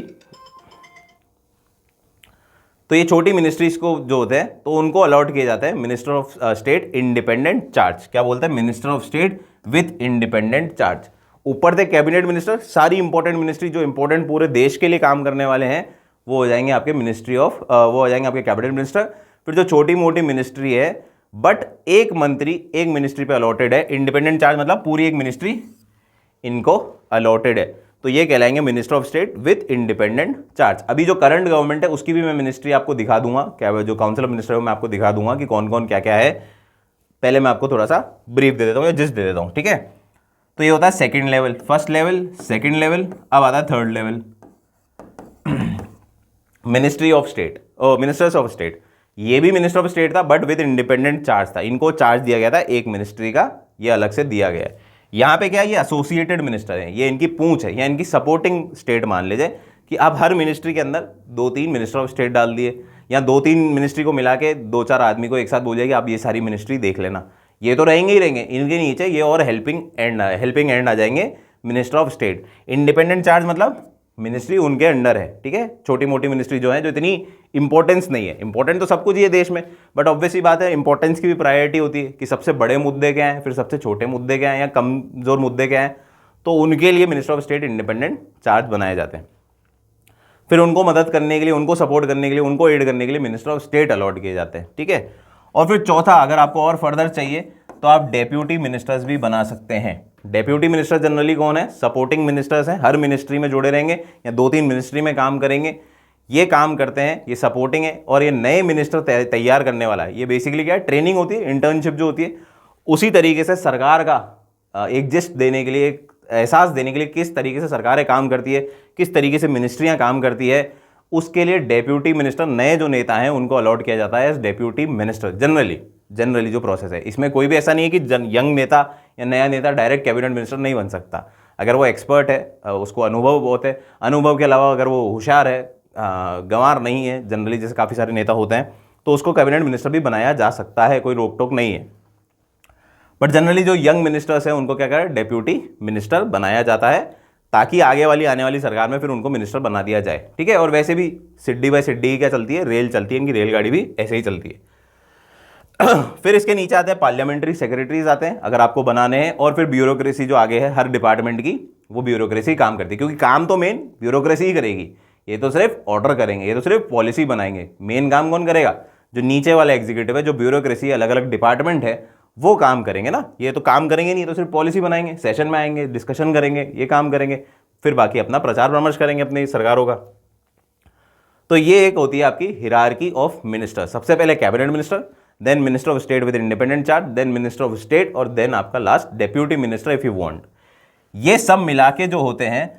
तो ये छोटी मिनिस्ट्रीज को जो होते हैं तो उनको अलॉट किया जाता है minister of state independent charge. क्या बोलते हैं, minister of state with independent charge. ऊपर थे कैबिनेट मिनिस्टर, सारी इंपॉर्टेंट मिनिस्ट्री जो इंपॉर्टेंट पूरे देश के लिए काम करने वाले हैं वो हो जाएंगे आपके मिनिस्ट्री ऑफ वो हो जाएंगे आपके कैबिनेट मिनिस्टर। फिर जो छोटी मोटी मिनिस्ट्री है, बट एक मंत्री एक मिनिस्ट्री पे अलॉटेड है, इंडिपेंडेंट चार्ज मतलब पूरी एक मिनिस्ट्री इनको अलॉटेड है, तो ये कहलाएंगे minister of state with independent charge. अभी जो करंट गवर्नमेंट है उसकी भी मैं मिनिस्ट्री आपको दिखा दूंगा, क्या जो काउंसिल ऑफ मिनिस्टर है मैं आपको दिखा दूंगा कि कौन कौन क्या क्या है। पहले मैं आपको थोड़ा सा ब्रीफ दे देता हूँ या जिस्ट दे देता हूँ। ठीक है। तो ये होता है second level, first level, second level, अब आता है third level, ministry of state, ministers of state. ये भी मिनिस्टर ऑफ स्टेट था बट विद इंडिपेंडेंट चार्ज था, इनको चार्ज दिया गया था एक मिनिस्ट्री का, ये अलग से दिया गया है। यहाँ पे क्या है, ये एसोसिएटेड मिनिस्टर हैं, ये इनकी पूंछ है या इनकी सपोर्टिंग स्टेट मान लीजिए कि अब हर मिनिस्ट्री के अंदर 2-3 मिनिस्टर ऑफ स्टेट डाल दिए, या 2-3 मिनिस्ट्री को मिला के 2-4 आदमी को एक साथ बोल जाएगी आप ये सारी मिनिस्ट्री देख लेना। ये तो रहेंगे ही रहेंगे, इनके नीचे ये और हेल्पिंग एंड आ जाएंगे minister of state. Independent charge मतलब मिनिस्ट्री उनके अंडर है, ठीक है, छोटी मोटी मिनिस्ट्री जो है जो इतनी इंपॉर्टेंस नहीं है, इंपॉर्टेंट तो सब कुछ ही है देश में, बट ऑब्वियसली बात है इंपॉर्टेंस की भी प्रायोरिटी होती है कि सबसे बड़े मुद्दे क्या हैं, फिर सबसे छोटे मुद्दे क्या हैं या कमजोर मुद्दे क्या हैं, तो उनके लिए minister of state independent charge बनाए जाते हैं। फिर उनको मदद करने के लिए, उनको सपोर्ट करने के लिए, उनको एड करने के लिए मिनिस्टर ऑफ स्टेट अलॉट किए जाते हैं, ठीक है। और फिर चौथा, अगर आपको और फर्दर चाहिए तो आप डेप्यूटी मिनिस्टर्स भी बना सकते हैं। डेप्यूटी मिनिस्टर जनरली कौन है, सपोर्टिंग मिनिस्टर्स हैं, हर मिनिस्ट्री में जुड़े रहेंगे या 2-3 मिनिस्ट्री में काम करेंगे, ये काम करते हैं, ये सपोर्टिंग है। और ये नए मिनिस्टर तैयार करने वाला है, ये बेसिकली क्या है, ट्रेनिंग होती है, इंटर्नशिप जो होती है, उसी तरीके से सरकार का एक जिस्ट देने के लिए, एक एहसास देने के लिए किस तरीके से सरकारें काम करती है, किस तरीके से मिनिस्ट्रियां काम करती है, उसके लिए डेप्यूटी मिनिस्टर, नए जो नेता हैं उनको अलॉट किया जाता है एज डेप्यूटी मिनिस्टर। जनरली जो प्रोसेस है, इसमें कोई भी ऐसा नहीं है कि यंग नेता या नया नेता डायरेक्ट कैबिनेट मिनिस्टर नहीं बन सकता। अगर वो एक्सपर्ट है, उसको अनुभव बहुत है, अनुभव के अलावा अगर वो होशियार है, गंवार नहीं है, जनरली जैसे काफ़ी सारे नेता होते हैं, तो उसको कैबिनेट मिनिस्टर भी बनाया जा सकता है, कोई रोक टोक नहीं है। बट जनरली जो यंग मिनिस्टर्स हैं उनको क्या करें, डेप्यूटी मिनिस्टर बनाया जाता है, ताकि आगे आने वाली सरकार में फिर उनको मिनिस्टर बना दिया जाए, ठीक है। और वैसे भी सिड्डी बाय सिड्डी क्या चलती है, रेल चलती है, इनकी रेलगाड़ी भी ऐसे ही चलती है। फिर इसके नीचे आते हैं पार्लियामेंट्री सेक्रेटरीज आते हैं, अगर आपको बनाने हैं। और फिर ब्यूरोक्रेसी जो आगे है हर डिपार्टमेंट की, वो ब्यूरोक्रेसी काम करती है, क्योंकि काम तो मेन ब्यूरोक्रेसी ही करेगी, ये तो सिर्फ ऑर्डर करेंगे, ये तो सिर्फ पॉलिसी बनाएंगे। मेन काम कौन करेगा, जो नीचे वाला एग्जीक्यूटिव है, जो ब्यूरोक्रेसी अलग अलग डिपार्टमेंट है वो काम करेंगे ना, ये तो काम करेंगे नहीं, तो सिर्फ पॉलिसी बनाएंगे, सेशन में आएंगे, डिस्कशन करेंगे, ये काम करेंगे, फिर बाकी अपना प्रचार परामर्श करेंगे अपनी सरकारों का। तो ये एक होती है आपकी हिरार्की ऑफ मिनिस्टर, सबसे पहले cabinet minister, then minister of state with independent charge, then minister of state, और देन आपका last deputy minister if you want. ये सब मिला के जो होते हैं,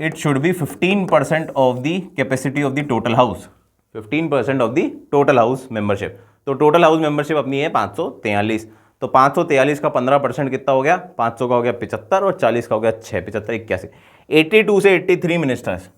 it should be 15% of the capacity of the total house, 15% of the total house membership. तो टोटल हाउस मेंबरशिप अपनी है 543, तो 543 का 15% कितना हो गया, 500 का हो गया 75, और 40 का हो गया 6, 75, 81, 82 से 83 मिनिस्टर्स।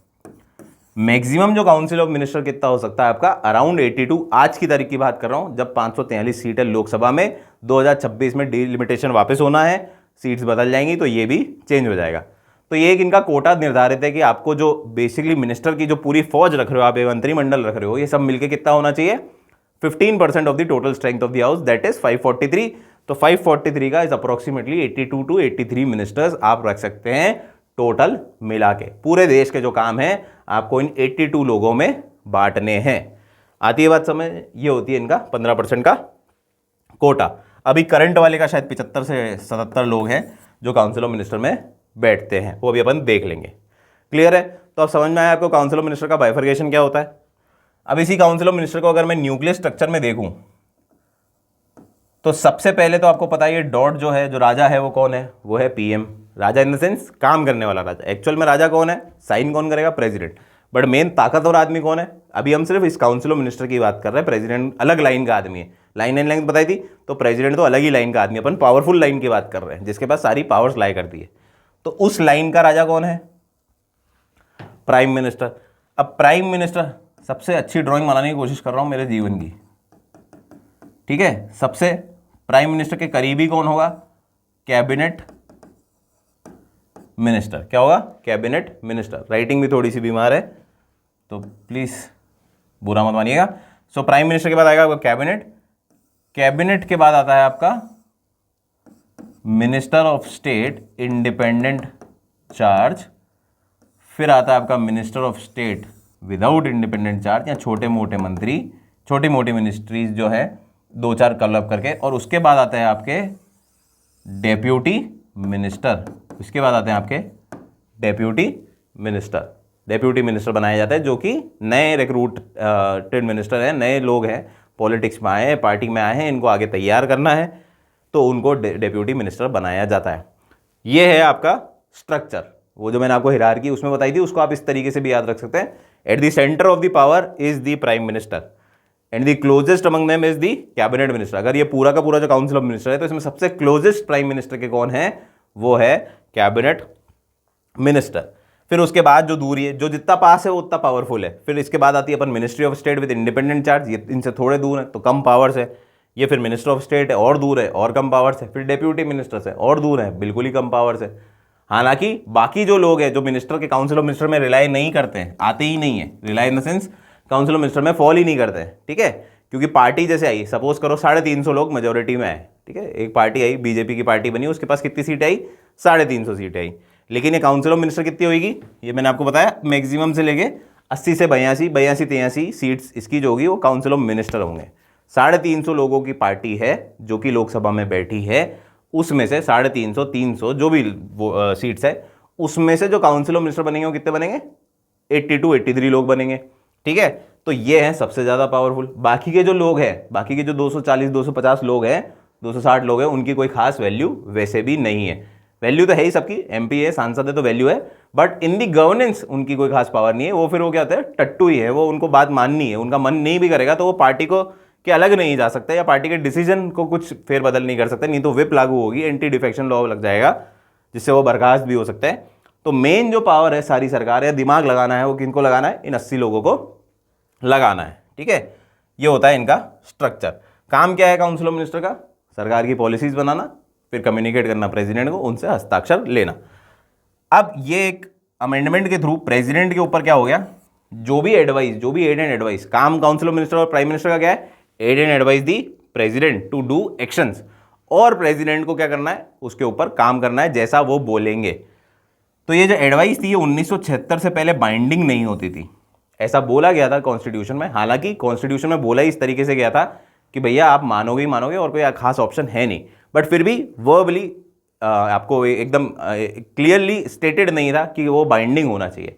मैक्सिमम जो काउंसिल ऑफ मिनिस्टर कितना हो सकता है आपका, अराउंड 82। आज की तारीख की बात कर रहा हूं, जब 543 सीट है लोकसभा में, 2026 में डिलिमिटेशन वापस होना है, सीट्स बदल जाएंगी, तो ये भी चेंज हो जाएगा। तो ये एक इनका कोटा निर्धारित है कि आपको जो बेसिकली मिनिस्टर की जो पूरी फौज रख रहे हो आप, एक मंत्रिमंडल रख रहे हो, ये सब मिलकर कितना होना चाहिए, 15% of the total strength of the house, that is 543। तो 543 का इज अप्रोक्सीमेटली 82 to 83 मिनिस्टर्स आप रख सकते हैं टोटल मिला के। पूरे देश के जो काम है आपको इन 82 लोगों में बांटने हैं। आती है बात समझ, ये होती है इनका 15% का कोटा। अभी करंट वाले का शायद 75 से 77 लोग हैं जो काउंसिल ऑफ मिनिस्टर में बैठते हैं, वो भी अपन देख लेंगे। क्लियर है, तो अब समझ में आया आपको काउंसिल ऑफ मिनिस्टर का बाइफर्केशन क्या होता है। अब इसी काउंसिल ऑफ मिनिस्टर को अगर मैं न्यूक्लियर स्ट्रक्चर में देखूं, तो सबसे पहले तो आपको पता है डॉट जो है, जो राजा है वो कौन है, वो है PM. Raja in the sense काम करने वाला राजा। एक्चुअल में राजा कौन है, साइन कौन करेगा, प्रेसिडेंट। बट मेन ताकतवर आदमी कौन है, अभी हम सिर्फ इस काउंसिल ऑफ मिनिस्टर की बात कर रहे हैं। प्रेसिडेंट अलग लाइन का आदमी है, लाइन एंड लेंथ बताई थी, तो प्रेसिडेंट तो अलग ही लाइन का आदमी, अपन पावरफुल लाइन की बात कर रहे हैं, जिसके पास सारी पावर्स लाई करती है। तो उस लाइन का राजा कौन है, प्राइम मिनिस्टर। अब प्राइम मिनिस्टर, सबसे अच्छी ड्राइंग बनाने की कोशिश कर रहा हूं मेरे जीवन की, ठीक है। सबसे प्राइम मिनिस्टर के करीबी कौन होगा, कैबिनेट मिनिस्टर। क्या होगा, कैबिनेट मिनिस्टर। राइटिंग भी थोड़ी सी बीमार है तो प्लीज बुरा मत मानिएगा। सो प्राइम मिनिस्टर के बाद आएगा आपका कैबिनेट, कैबिनेट के बाद आता है आपका minister of state independent charge, फिर आता है आपका minister of state without independent charge, या छोटे मोटे मंत्री, छोटी मोटी मिनिस्ट्रीज जो है 2-4 क्लब करके, और उसके बाद आते हैं आपके डेप्यूटी मिनिस्टर। इसके बाद आते हैं आपके डेप्यूटी मिनिस्टर। डेप्यूटी मिनिस्टर बनाया जाता है जो कि नए रिक्रूटेड मिनिस्टर हैं, नए लोग हैं, पॉलिटिक्स में आए हैं, पार्टी में आए हैं, इनको आगे तैयार करना है, तो उनको डेप्यूटी मिनिस्टर बनाया जाता है। ये है आपका स्ट्रक्चर। वो जो मैंने आपको हिरार्की उसमें बताई थी, उसको आप इस तरीके से भी याद रख सकते हैं। At the centre of the power is the prime minister and the closest among them is the cabinet minister. अगर ये पूरा का पूरा जो काउंसिल ऑफ मिनिस्टर है तो इसमें सबसे क्लोजेस्ट प्राइम मिनिस्टर के कौन है? वो है कैबिनेट मिनिस्टर। फिर उसके बाद जो दूरी है, जो जितना पास है वो उतना पावरफुल है। फिर इसके बाद आती है अपन ministry of state with independent charge, ये इनसे थोड़े दूर है तो कम पावर्स है। ये फिर मिनिस्टर ऑफ स्टेट है, और दूर है और कम पावर्स है। फिर डेप्यूटी मिनिस्टर्स है, और दूर है, बिल्कुल ही कम पावर्स है। हालांकि बाकी जो लोग हैं जो मिनिस्टर के काउंसिल ऑफ मिनिस्टर में रिलाई नहीं करते हैं, आते ही नहीं है, rely in the sense council of minister में फॉल ही नहीं करते हैं, ठीक है। क्योंकि पार्टी जैसे आई, सपोज करो 350 लोग मेजोरिटी में आए, ठीक है, एक पार्टी आई, बीजेपी की पार्टी बनी, उसके पास कितनी सीटें आई? 350 सीटें आई। लेकिन ये काउंसिल ऑफ मिनिस्टर कितनी होगी? ये मैंने आपको बताया मैक्सिमम से लेके 80 से 82, 83 सीट्स इसकी जो होगी वो काउंसिल ऑफ मिनिस्टर होंगे। 350 लोगों की पार्टी है जो कि लोकसभा में बैठी है, उसमें से 350, 300 जो भी सीट्स है, उसमें से जो काउंसिल ऑफ मिनिस्टर बनेंगे वो कितने बनेंगे? 82, 83 लोग बनेंगे, ठीक है। तो ये है सबसे ज़्यादा पावरफुल। बाकी के जो लोग हैं, बाकी के जो 240, 250 लोग हैं, 260 लोग हैं, उनकी कोई खास वैल्यू वैसे भी नहीं है। वैल्यू तो है ही सबकी, एमपी है, सांसद है तो वैल्यू है, बट इन दी गवर्नेंस उनकी कोई खास पावर नहीं है। वो फिर वो क्या होता है, टट्टू ही है, वो उनको बात माननी है, उनका मन नहीं भी करेगा तो वो पार्टी को के अलग नहीं जा सकता या पार्टी के डिसीजन को कुछ फेरबदल नहीं कर सकते, नहीं तो विप लागू होगी, एंटी डिफेक्शन लॉ लग जाएगा जिससे वो बर्खास्त भी हो सकता है। तो मेन जो पावर है सारी सरकार है, दिमाग लगाना है, वो किनको लगाना है? इन 80 लोगों को लगाना है, ठीक है। ये होता है इनका स्ट्रक्चर। काम क्या है काउंसिल ऑफ मिनिस्टर का? सरकार की पॉलिसीज बनाना, फिर कम्युनिकेट करना प्रेसिडेंट को, उनसे हस्ताक्षर लेना। अब ये एक अमेंडमेंट के थ्रू प्रेसिडेंट के ऊपर क्या हो गया, जो भी एडवाइस, जो भी एड एंड एडवाइस, काम काउंसिल ऑफ मिनिस्टर और प्राइम मिनिस्टर का क्या है? Aid and advice the president to do actions, और प्रेसिडेंट को क्या करना है? उसके ऊपर काम करना है जैसा वो बोलेंगे। तो ये जो एडवाइस थी ये 1976 से पहले बाइंडिंग नहीं होती थी, ऐसा बोला गया था कॉन्स्टिट्यूशन में। हालांकि कॉन्स्टिट्यूशन में बोला ही इस तरीके से गया था कि भैया आप मानोगे ही मानोगे और कोई खास ऑप्शन है नहीं, बट फिर भी वर्बली आपको एकदम क्लियरली स्टेटेड नहीं था कि वो बाइंडिंग होना चाहिए।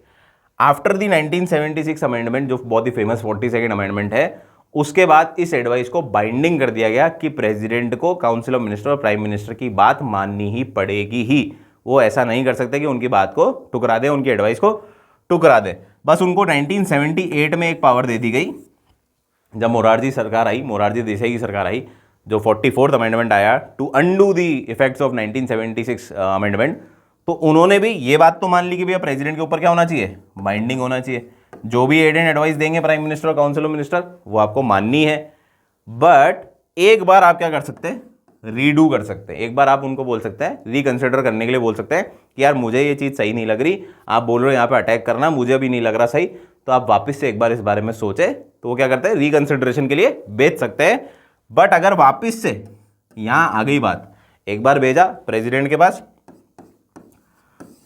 आफ्टर दी 1976 अमेंडमेंट, जो बहुत ही फेमस 42nd अमेंडमेंट है, उसके बाद इस एडवाइस को बाइंडिंग कर दिया गया कि प्रेसिडेंट को काउंसिल ऑफ मिनिस्टर और प्राइम मिनिस्टर की बात माननी ही पड़ेगी ही। वो ऐसा नहीं कर सकते कि उनकी बात को ठुकरा दे, उनकी एडवाइस को ठुकरा दे। बस उनको 1978 में एक पावर दे दी गई, जब मोरारजी सरकार आई, मोरारजी देसाई की सरकार आई, जो 44th अमेंडमेंट आया to undo the effects of 1976 amendment. तो उन्होंने भी ये बात तो मान ली कि भैया प्रेसिडेंट के ऊपर क्या होना चाहिए? बाइंडिंग होना चाहिए। जो भी एड एंड एडवाइस देंगे प्राइम मिनिस्टर और काउंसिल ऑफ मिनिस्टर, वो आपको माननी है। बट एक बार आप क्या कर सकते हैं? रीडू कर सकते हैं। एक बार आप उनको बोल सकते हैं, रिकंसिडर करने के लिए बोल सकते हैं कि यार मुझे ये चीज़ सही नहीं लग रही, आप बोल रहे हो यहाँ पे अटैक करना, मुझे भी नहीं लग रहा सही, तो आप वापस से एक बार इस बारे में सोचें। तो वो क्या करते हैं? रिकंसिडरेशन के लिए भेज सकते हैं। बट अगर वापस से यहाँ आ गई बात, एक बार भेजा प्रेसिडेंट के पास,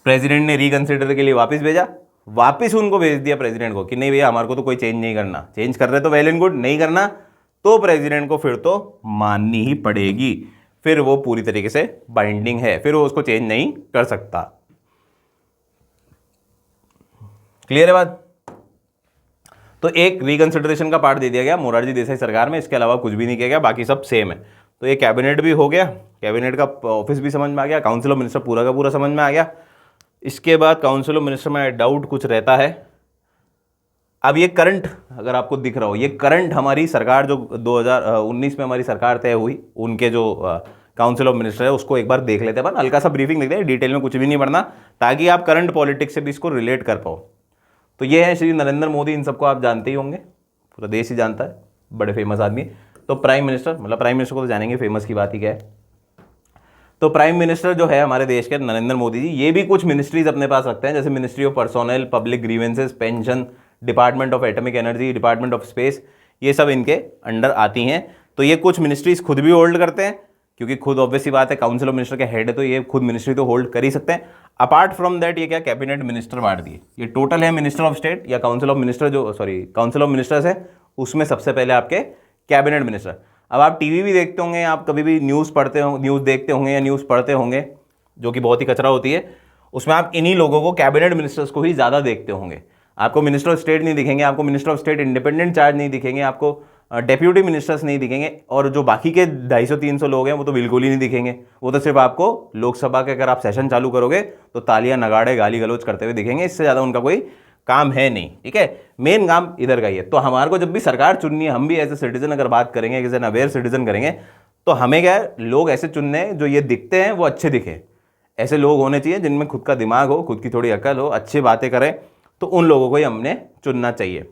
प्रेसिडेंट ने रिकंसिडर के लिए वापस भेजा, वापस उनको भेज दिया प्रेसिडेंट को कि नहीं भैया हमारे को तो कोई चेंज नहीं करना, चेंज कर रहे तो वेल एंड गुड, नहीं करना तो प्रेसिडेंट को फिर तो माननी ही पड़ेगी, फिर वो पूरी तरीके से बाइंडिंग है, फिर वो उसको चेंज नहीं कर सकता। क्लियर है बात? तो एक रिकंसिडरेशन का पार्ट दे दिया गया मोरारजी देसाई सरकार में, इसके अलावा कुछ भी नहीं किया गया, बाकी सब सेम है। तो ये कैबिनेट भी हो गया, कैबिनेट का ऑफिस भी समझ में आ गया, काउंसिल ऑफ मिनिस्टर पूरा का पूरा समझ में आ गया। इसके बाद काउंसिल ऑफ मिनिस्टर में डाउट कुछ रहता है। अब ये करंट अगर आपको दिख रहा हो, ये करंट हमारी सरकार जो 2019 में हमारी सरकार तय हुई, उनके जो काउंसिल ऑफ मिनिस्टर है उसको एक बार देख लेते हैं, हल्का सा ब्रीफिंग देखते हैं, डिटेल में कुछ भी नहीं पढ़ना, ताकि आप करंट पॉलिटिक्स से भी इसको रिलेट कर पाओ। तो ये है श्री नरेंद्र मोदी, इन सबको आप जानते ही होंगे, पूरा देश ही जानता है, बड़े फेमस आदमी। तो प्राइम मिनिस्टर, मतलब प्राइम मिनिस्टर को तो जानेंगे, फेमस की बात ही क्या है। तो प्राइम मिनिस्टर जो है हमारे देश के नरेंद्र मोदी जी, ये भी कुछ मिनिस्ट्रीज अपने पास रखते हैं, जैसे ministry of personnel, public grievances, pension, department of atomic energy, department of space, ये सब इनके अंडर आती हैं। तो ये कुछ मिनिस्ट्रीज खुद भी होल्ड करते हैं, क्योंकि खुद ऑब्वियस सी बात है काउंसिल ऑफ मिनिस्टर के हेड है, तो ये खुद मिनिस्ट्री तो होल्ड कर ही सकते हैं। अपार्ट फ्रॉम दैट ये क्या कैबिनेट मिनिस्टर बांट दिए, ये टोटल है मिनिस्टर ऑफ स्टेट या काउंसिल ऑफ मिनिस्टर, जो काउंसिल ऑफ मिनिस्टर्स है, उसमें सबसे पहले आपके कैबिनेट मिनिस्टर। अब आप टीवी भी देखते होंगे, आप कभी भी न्यूज़ पढ़ते हो, न्यूज़ देखते होंगे या न्यूज़ पढ़ते होंगे, जो कि बहुत ही कचरा होती है, उसमें आप इन्हीं लोगों को, कैबिनेट मिनिस्टर्स को ही ज़्यादा देखते होंगे। आपको मिनिस्टर ऑफ स्टेट नहीं दिखेंगे, आपको minister of state independent charge नहीं दिखेंगे, आपको डेप्यूटी मिनिस्टर्स नहीं दिखेंगे, और जो बाकी के 250-300 लोग हैं वो तो बिल्कुल ही नहीं दिखेंगे। वो तो सिर्फ आपको लोकसभा के अगर आप सेशन चालू करोगे तो तालियां नगाड़े गाली गलौज करते हुए दिखेंगे, इससे ज़्यादा उनका कोई काम है नहीं। ठीक है, मेन काम इधर का ही है। तो हमारे को जब भी सरकार चुननी है, हम भी एज ए सिटीजन अगर बात करेंगे, एज एन अवेयर सिटीजन करेंगे, तो हमें क्या है, लोग ऐसे चुनने हैं जो ये दिखते हैं वो अच्छे दिखे। ऐसे लोग होने चाहिए जिनमें खुद का दिमाग हो, खुद की थोड़ी अकल हो, अच्छी बातें करें, तो उन लोगों को ही हमने चुनना चाहिए।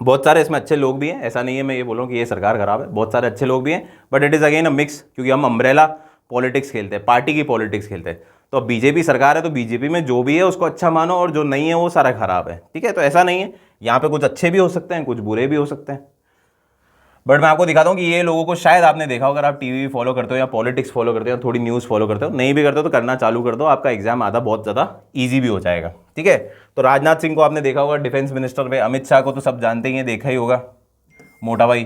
बहुत सारे इसमें अच्छे लोग भी हैं, ऐसा नहीं है मैं ये बोल रहा हूँ कि ये सरकार खराब है, बहुत सारे अच्छे लोग भी हैं, but it is again a mix, क्योंकि हम अम्ब्रेला पॉलिटिक्स खेलते हैं, पार्टी की पॉलिटिक्स खेलते हैं। तो अब बीजेपी सरकार है तो बीजेपी में जो भी है उसको अच्छा मानो, और जो नहीं है वो सारा खराब है। ठीक है, तो ऐसा नहीं है, यहाँ पे कुछ अच्छे भी हो सकते हैं, कुछ बुरे भी हो सकते हैं। बट मैं आपको दिखाता हूँ कि ये लोगों को शायद आपने देखा हो, अगर आप टीवी फॉलो करते हो या पॉलिटिक्स फॉलो करते हो या थोड़ी न्यूज़ फॉलो करते हो, नहीं भी करते हो तो करना चालू कर दो, आपका एग्जाम आधा बहुत ज़्यादा ईजी भी हो जाएगा। ठीक है, तो राजनाथ सिंह को आपने देखा होगा डिफेंस मिनिस्टर में, अमित शाह को तो सब जानते ही हैं, देखा ही होगा, मोटा भाई।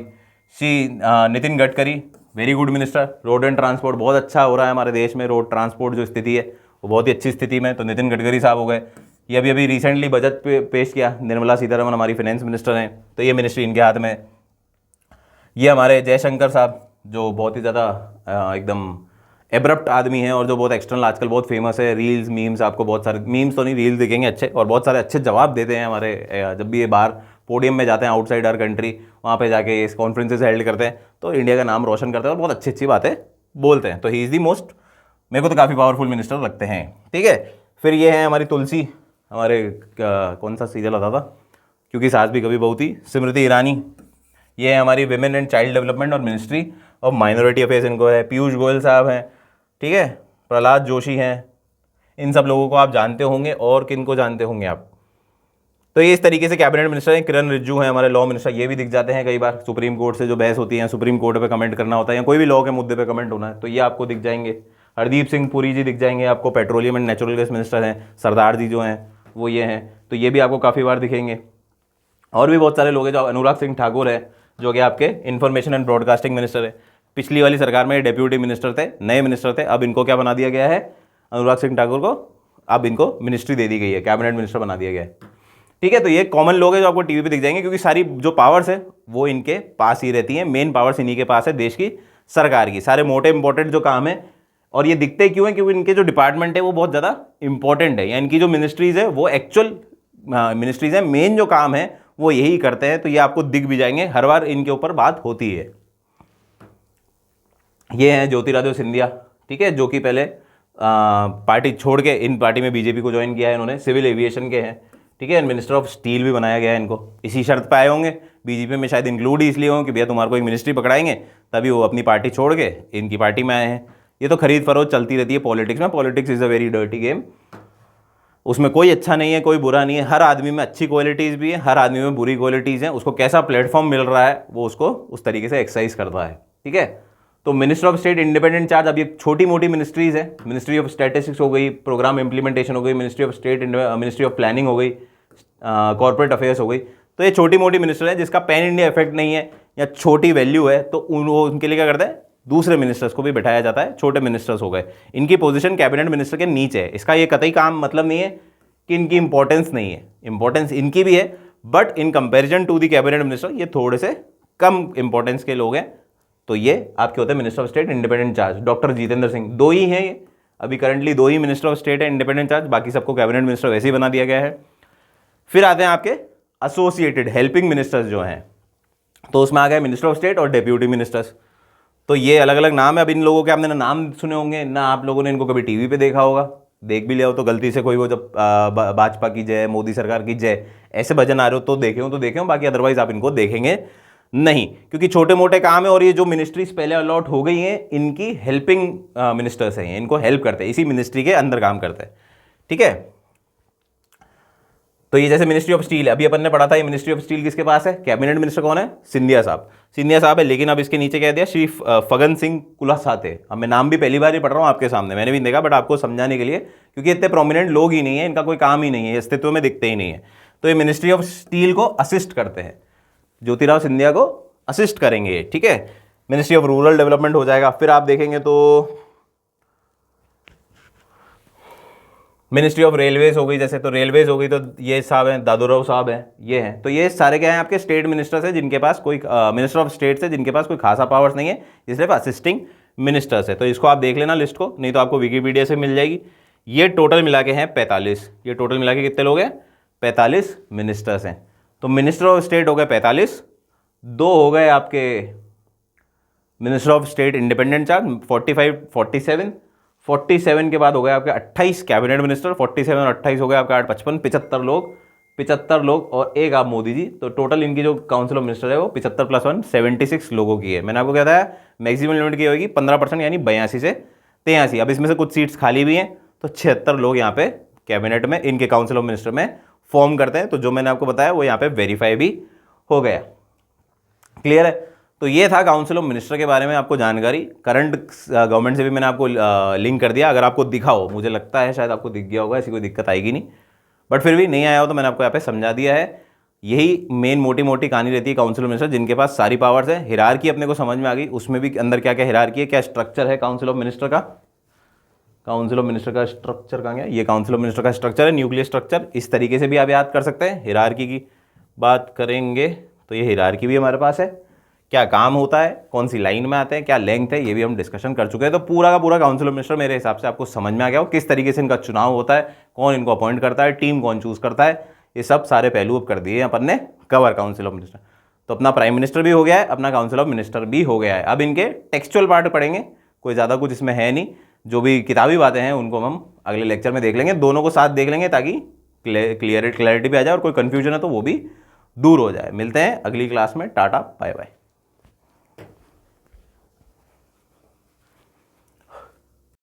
Nitin Gadkari very good minister, road and transport बहुत अच्छा हो रहा है हमारे देश में, रोड ट्रांसपोर्ट जो स्थिति है वो बहुत ही अच्छी स्थिति में, तो नितिन गडकरी साहब हो गए। ये अभी रिसेंटली बजट पेश किया, निर्मला सीतारमण हमारी फाइनेंस मिनिस्टर हैं, तो ये मिनिस्ट्री इनके हाथ में है। ये हमारे जयशंकर साहब जो बहुत ही ज़्यादा एकदम एब्रप्ट आदमी हैं, और जो बहुत एक्सटर्नल आजकल बहुत फेमस है, रील्स मीम्स, आपको बहुत सारे मीम्स तो नहीं रील्स दिखेंगे अच्छे, और बहुत सारे अच्छे जवाब देते हैं हमारे, जब भी ये बाहर पोडियम में जाते हैं आउटसाइड आर कंट्री, वहाँ पे जाके इस कॉन्फ्रेंसेज हेल्ड करते हैं, तो इंडिया का नाम रोशन करते हैं और बहुत अच्छी अच्छी बातें बोलते हैं। तो ही इज़ दी मोस्ट, मेरे को तो काफ़ी पावरफुल मिनिस्टर लगते हैं। ठीक है, फिर ये है हमारी तुलसी, हमारे कौन सा सीरियल आता था, क्योंकि सास भी कभी बहू थी, स्मृति ईरानी। ये है हमारी विमेन एंड चाइल्ड डेवलपमेंट और मिनिस्ट्री ऑफ माइनॉरिटी अफेयर्स, इनको है। पीयूष गोयल साहब हैं, ठीक है, प्रहलाद जोशी हैं, इन सब लोगों को आप जानते होंगे, और किन को जानते होंगे आप। तो ये इस तरीके से कैबिनेट मिनिस्टर हैं। किरण रिज्जू हैं हमारे लॉ मिनिस्टर, ये भी दिख जाते हैं कई बार, सुप्रीम कोर्ट से जो बहस होती है, सुप्रीम कोर्ट पे कमेंट करना होता है या कोई भी लॉ के मुद्दे पे कमेंट होना है, तो ये आपको दिख जाएंगे। हरदीप सिंह पुरी जी दिख जाएंगे आपको, petroleum and natural gas minister हैं। सरदार जी जो हैं वो ये हैं, तो ये भी आपको काफ़ी बार दिखेंगे। और भी बहुत सारे लोग हैं, जो अनुराग सिंह ठाकुर है जो कि आपके इन्फॉर्मेशन एंड ब्रॉडकास्टिंग मिनिस्टर है। पिछली वाली सरकार में डेप्यूटी मिनिस्टर थे, नए मिनिस्टर थे, अब इनको क्या बना दिया गया है, अनुराग सिंह ठाकुर को अब इनको मिनिस्ट्री दे दी गई है, कैबिनेट मिनिस्टर बना दिया गया है। ठीक है, तो ये कॉमन लोग हैं जो आपको टीवी पे दिख जाएंगे, क्योंकि सारी जो पावर्स है वो इनके पास ही रहती हैं, मेन पावर्स इन्हीं के पास है देश की सरकार की, सारे मोटे इंपॉर्टेंट जो काम है। और ये दिखते क्यों है, क्योंकि इनके जो डिपार्टमेंट है वो बहुत ज़्यादा इंपॉर्टेंट है, या इनकी जो मिनिस्ट्रीज़ है वो एक्चुअल मिनिस्ट्रीज़ है, मेन जो काम है वो यही करते हैं। तो ये आपको दिख भी जाएंगे, हर बार इनके ऊपर बात होती है। ये हैं ज्योतिरादित्य सिंधिया, ठीक है, जो कि पहले पार्टी छोड़ के इन पार्टी में बीजेपी को ज्वाइन किया है इन्होंने, सिविल एविएशन के हैं। ठीक है, मिनिस्टर ऑफ स्टील भी बनाया गया है इनको, इसी शर्त पे आए होंगे बीजेपी में, शायद इंक्लूड ही इसलिए हों कि भैया तुम्हारे को एक मिनिस्ट्री पकड़ाएंगे, तभी वो अपनी पार्टी छोड़ के इनकी पार्टी में आए हैं। ये तो खरीद फरोख्त चलती रहती है पॉलिटिक्स में, politics is a very dirty game, उसमें कोई अच्छा नहीं है, कोई बुरा नहीं है, हर आदमी में अच्छी क्वालिटीज़ भी है, हर आदमी में बुरी क्वालिटीज़ हैं, उसको कैसा प्लेटफॉर्म मिल रहा है वो उसको उस तरीके से एक्सरसाइज करता है। ठीक है, तो minister of state independent charge, अब ये छोटी मोटी मिनिस्ट्रीज़ है, मिनिस्ट्री ऑफ स्टैटिस्टिक्स हो गई, प्रोग्राम इंप्लीमेंटेशन हो गई, ministry of state, ministry of planning हो गई, कॉर्पोरेट अफेयर्स हो गई। तो ये छोटी मोटी मिनिस्टर है जिसका पैन इंडिया इफेक्ट नहीं है या छोटी वैल्यू है, तो उनके लिए क्या करता है, दूसरे मिनिस्टर्स को भी बैठाया जाता है, छोटे मिनिस्टर्स हो गए, इनकी पोजीशन कैबिनेट मिनिस्टर के नीचे है। इसका ये कतई काम मतलब नहीं है कि इनकी इंपॉर्टेंस नहीं है, इंपॉर्टेंस इनकी भी है, but in comparison to the cabinet minister ये थोड़े से कम इंपॉर्टेंस के लोग हैं। तो ये आपके होते हैं minister of state independent charge. Doctor Jitendra Singh, दो ही हैं ये, अभी करंटली दो ही मिनिस्टर ऑफ स्टेट है इंडिपेंडेंट चार्ज, बाकी सबको कैबिनेट मिनिस्टर वैसे ही बना दिया गया है। फिर आते हैं आपके एसोसिएटेड हेल्पिंग मिनिस्टर्स जो हैं, तो उसमें आ गए मिनिस्टर ऑफ स्टेट और डेप्यूटी मिनिस्टर्स। तो ये अलग अलग नाम है। अब इन लोगों के आपने ना नाम सुने होंगे ना आप लोगों ने इनको कभी टीवी पे देखा होगा, देख भी लिया हो तो गलती से कोई वो जब भाजपा की जय, मोदी सरकार की जय, ऐसे भजन आ रहे हो तो देखे हो, बाकी अदरवाइज आप इनको देखेंगे नहीं, क्योंकि छोटे मोटे काम है। और ये जो मिनिस्ट्रीज पहले अलॉट हो गई हैं इनकी हेल्पिंग मिनिस्टर्स हैं, इनको हेल्प करते हैं, इसी मिनिस्ट्री के अंदर काम करते हैं। ठीक है, तो ये जैसे मिनिस्ट्री ऑफ स्टील है, अभी अपन ने पढ़ा था, ये मिनिस्ट्री ऑफ स्टील किसके पास है, कैबिनेट मिनिस्टर कौन है, सिंधिया साहब, सिंधिया साहब है। लेकिन अब इसके नीचे कह दिया श्री फगन सिंह कुलसाते। अब मैं नाम भी पहली बार ही पढ़ रहा हूँ आपके सामने, मैंने भी देखा, बट आपको समझाने के लिए, क्योंकि इतने प्रोमिनेंट लोग ही नहीं है, इनका कोई काम ही नहीं है, अस्तित्व में दिखते ही नहीं है। तो ये मिनिस्ट्री ऑफ स्टील को असिस्ट करते हैं, ज्योतिराव सिंधिया को असिस्ट करेंगे। ठीक है, मिनिस्ट्री ऑफ रूरल डेवलपमेंट हो जाएगा। फिर आप देखेंगे तो मिनिस्ट्री ऑफ रेलवेज हो गई, जैसे तो रेलवेज हो गई तो ये साहब हैं, दादूराव साहब हैं, ये हैं। तो ये सारे क्या हैं आपके स्टेट मिनिस्टर्स हैं जिनके पास कोई मिनिस्टर ऑफ स्टेट है जिनके पास कोई खासा पावर्स नहीं है, इसलिए असिस्टिंग मिनिस्टर्स है। तो इसको आप देख लेना लिस्ट को, नहीं तो आपको विकीपीडिया से मिल जाएगी। ये टोटल मिला के हैं 45, ये टोटल मिला के कितने लोग हैं? 45 मिनिस्टर्स हैं। तो मिनिस्टर ऑफ स्टेट हो गए 45, 2 हो गए आपके minister of state independent charge 45, 47 के बाद हो गए आपके 28 कैबिनेट मिनिस्टर, 47 और 28 हो गए आपके 8, 55, 75 लोग और एक आप मोदी जी। तो टोटल इनकी जो काउंसिल ऑफ मिनिस्टर है वो 75 + 1 76 लोगों की है। मैंने आपको क्या बताया, मैक्सिमम लिमिट की होगी 15% यानी 82 से 83। अब इसमें से कुछ सीट्स खाली भी हैं तो 76 लोग यहाँ पे कैबिनेट में इनके काउंसिल ऑफ मिनिस्टर में फॉर्म करते हैं। तो जो मैंने आपको बताया वो यहाँ पे वेरीफाई भी हो गया। क्लियर है? तो ये था काउंसिल ऑफ मिनिस्टर के बारे में आपको जानकारी। करंट गवर्नमेंट से भी मैंने आपको लिंक कर दिया, अगर आपको दिखा हो, मुझे लगता है शायद आपको दिख गया होगा, ऐसी कोई दिक्कत आएगी नहीं, बट फिर भी नहीं आया हो तो मैंने आपको यहाँ पे समझा दिया है। यही मेन मोटी कहानी रहती है काउंसिल ऑफ मिनिस्टर, जिनके पास सारी पावर्स है। हिरार्की अपने को समझ में आ गई, उसमें भी अंदर क्या क्या हिरार्की है, क्या स्ट्रक्चर है काउंसिल ऑफ मिनिस्टर का। काउंसिल ऑफ मिनिस्टर का स्ट्रक्चर कहाँ गया? ये काउंसिल ऑफ मिनिस्टर का स्ट्रक्चर है, न्यूक्लियर स्ट्रक्चर। इस तरीके से भी आप याद कर सकते हैं। हिरार्की की बात करेंगे तो ये हिरार्की भी हमारे पास है, क्या काम होता है, कौन सी लाइन में आते हैं, क्या लेंथ है, ये भी हम डिस्कशन कर चुके हैं। तो पूरा का पूरा काउंसिल ऑफ मिनिस्टर मेरे हिसाब से आपको समझ में आ गया हो, किस तरीके से इनका चुनाव होता है, कौन इनको अपॉइंट करता है, टीम कौन चूज करता है, ये सब सारे पहलू अब कर दिए अपन ने कवर काउंसिल ऑफ मिनिस्टर। तो अपना प्राइम मिनिस्टर भी हो गया है, अपना काउंसिल ऑफ मिनिस्टर भी हो गया है। अब इनके टेक्सचुअल पार्ट पढ़ेंगे, कोई ज़्यादा कुछ इसमें है नहीं, जो भी किताबी बातें हैं उनको हम अगले लेक्चर में देख लेंगे, दोनों को साथ देख लेंगे ताकि क्लियरिटी भी आ जाए और कोई कन्फ्यूजन है तो वो भी दूर हो जाए। मिलते हैं अगली क्लास में, टाटा बाय बाय।